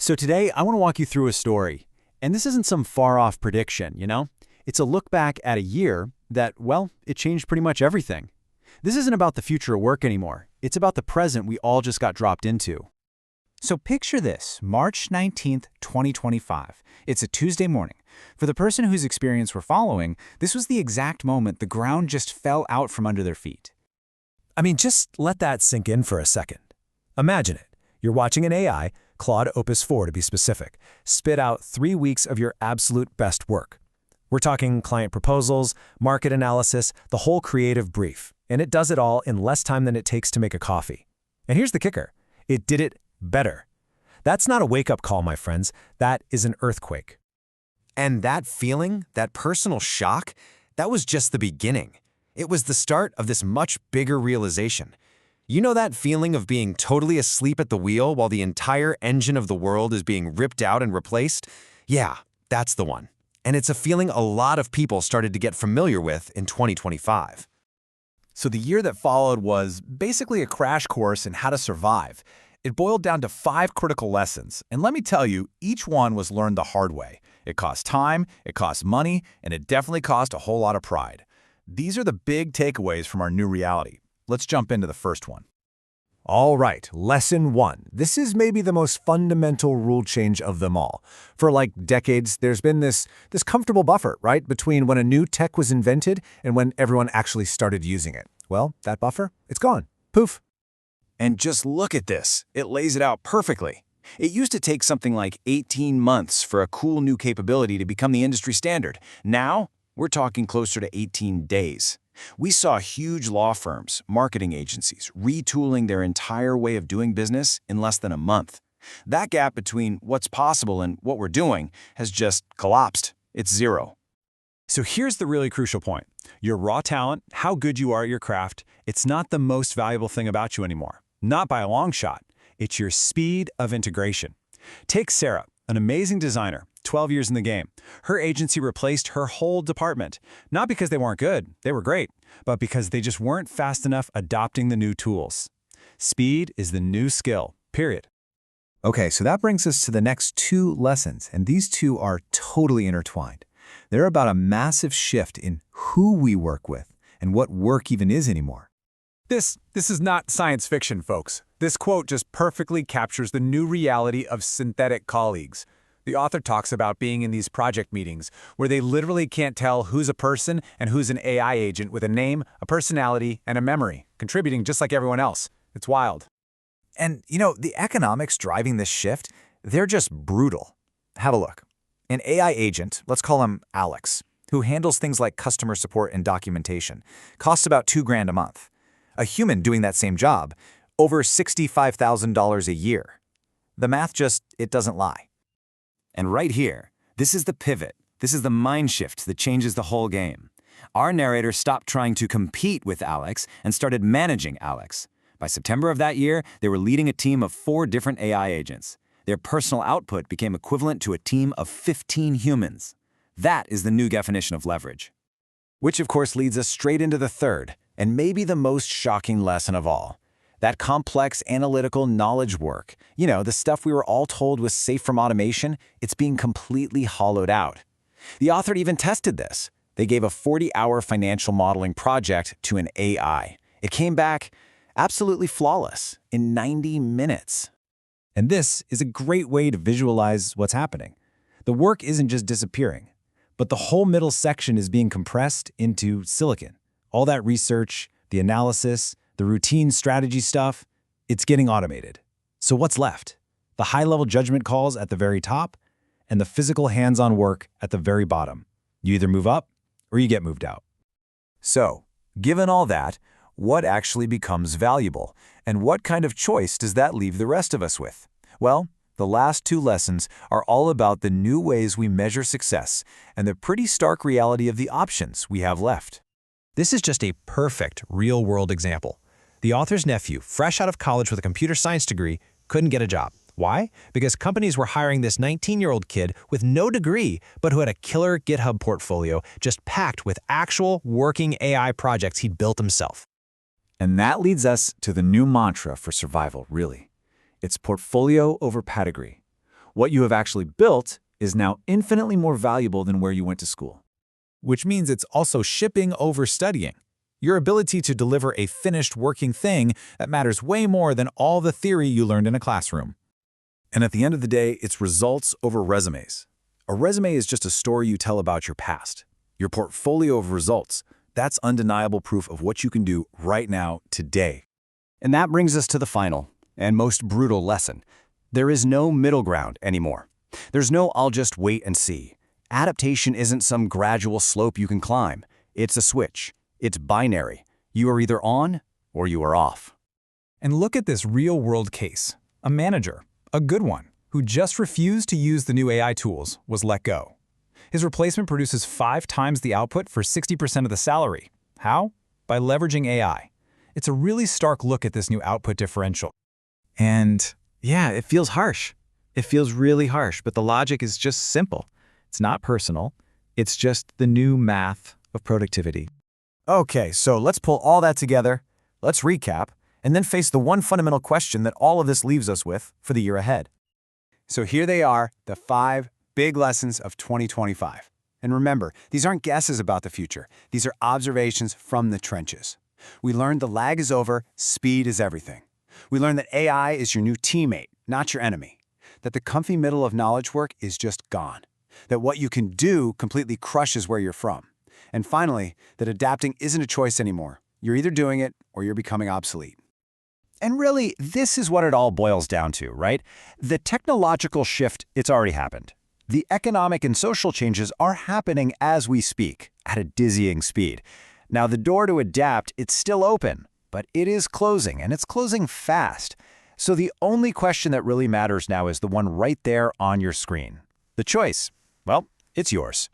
So today, I want to walk you through a story. And this isn't some far-off prediction, you know? It's a look back at a year that, well, it changed pretty much everything. This isn't about the future of work anymore. It's about the present we all just got dropped into. So picture this, March 19th, 2025. It's a Tuesday morning. For the person whose experience we're following, this was the exact moment the ground just fell out from under their feet. I mean, just let that sink in for a second. Imagine it. You're watching an AI, Claude Opus 4 to be specific, spit out 3 weeks of your absolute best work. We're talking client proposals, market analysis, the whole creative brief. And it does it all in less time than it takes to make a coffee. And here's the kicker. It did it better. That's not a wake-up call, my friends. That is an earthquake. And that feeling, that personal shock, that was just the beginning. It was the start of this much bigger realization. You know that feeling of being totally asleep at the wheel while the entire engine of the world is being ripped out and replaced? Yeah, that's the one. And it's a feeling a lot of people started to get familiar with in 2025. So the year that followed was basically a crash course in how to survive. It boiled down to 5 critical lessons, and let me tell you, each one was learned the hard way. It cost time, it cost money, and it definitely cost a whole lot of pride. These are the big takeaways from our new reality. Let's jump into the first one. All right, lesson 1. This is maybe the most fundamental rule change of them all. For like decades, there's been this comfortable buffer, right, between when a new tech was invented and when everyone actually started using it. Well, that buffer, it's gone. Poof. And just look at this. It lays it out perfectly. It used to take something like 18 months for a cool new capability to become the industry standard. Now, we're talking closer to 18 days. We saw huge law firms, marketing agencies, retooling their entire way of doing business in less than a month. That gap between what's possible and what we're doing has just collapsed. It's zero. So here's the really crucial point. Your raw talent, how good you are at your craft, it's not the most valuable thing about you anymore. Not by a long shot. It's your speed of integration. Take Sarah, an amazing designer, 12 years in the game. Her agency replaced her whole department. Not because they weren't good, they were great, but because they just weren't fast enough adopting the new tools. Speed is the new skill, period. Okay, so that brings us to the next 2 lessons, and these 2 are totally intertwined. They're about a massive shift in who we work with and what work even is anymore. This is not science fiction, folks. This quote just perfectly captures the new reality of synthetic colleagues. The author talks about being in these project meetings where they literally can't tell who's a person and who's an AI agent with a name, a personality, and a memory, contributing just like everyone else. It's wild. And, you know, the economics driving this shift, they're just brutal. Have a look. An AI agent, let's call him Alex, who handles things like customer support and documentation, costs about $2,000 a month. A human doing that same job, over $65,000 a year. The math it doesn't lie. And right here, this is the pivot. This is the mind shift that changes the whole game. Our narrator stopped trying to compete with Alex and started managing Alex. By September of that year, they were leading a team of 4 different AI agents. Their personal output became equivalent to a team of 15 humans. That is the new definition of leverage. Which of course leads us straight into the third, and maybe the most shocking lesson of all. That complex analytical knowledge work, you know, the stuff we were all told was safe from automation, it's being completely hollowed out. The author even tested this. They gave a 40-hour financial modeling project to an AI. It came back absolutely flawless in 90 minutes. And this is a great way to visualize what's happening. The work isn't just disappearing, but the whole middle section is being compressed into silicon. All that research, the analysis, the routine strategy stuff, it's getting automated. So what's left? The high-level judgment calls at the very top and the physical hands-on work at the very bottom. You either move up or you get moved out. So, given all that, what actually becomes valuable? And what kind of choice does that leave the rest of us with? Well, the last 2 lessons are all about the new ways we measure success and the pretty stark reality of the options we have left. This is just a perfect real-world example. The author's nephew, fresh out of college with a computer science degree, couldn't get a job. Why? Because companies were hiring this 19-year-old kid with no degree, but who had a killer GitHub portfolio just packed with actual working AI projects he'd built himself. And that leads us to the new mantra for survival, really. It's portfolio over pedigree. What you have actually built is now infinitely more valuable than where you went to school. Which means it's also shipping over studying. Your ability to deliver a finished working thing that matters way more than all the theory you learned in a classroom. And at the end of the day, it's results over resumes. A resume is just a story you tell about your past. Your portfolio of results, that's undeniable proof of what you can do right now, today. And that brings us to the final and most brutal lesson. There is no middle ground anymore. There's no "I'll just wait and see." Adaptation isn't some gradual slope you can climb. It's a switch. It's binary. You are either on or you are off. And look at this real-world case. A manager, a good one, who just refused to use the new AI tools, was let go. His replacement produces 5 times the output for 60% of the salary. How? By leveraging AI. It's a really stark look at this new output differential. And yeah, it feels harsh. It feels really harsh, but the logic is just simple. It's not personal. It's just the new math of productivity. Okay, so let's pull all that together, let's recap, and then face the one fundamental question that all of this leaves us with for the year ahead. So here they are, the 5 big lessons of 2025. And remember, these aren't guesses about the future. These are observations from the trenches. We learned the lag is over, speed is everything. We learned that AI is your new teammate, not your enemy. That the comfy middle of knowledge work is just gone. That what you can do completely crushes where you're from. And finally, that adapting isn't a choice anymore. You're either doing it or you're becoming obsolete. And really, this is what it all boils down to, right? The technological shift, it's already happened. The economic and social changes are happening as we speak, at a dizzying speed. Now, the door to adapt, it's still open, but it is closing, and it's closing fast. So the only question that really matters now is the one right there on your screen. The choice, well, it's yours.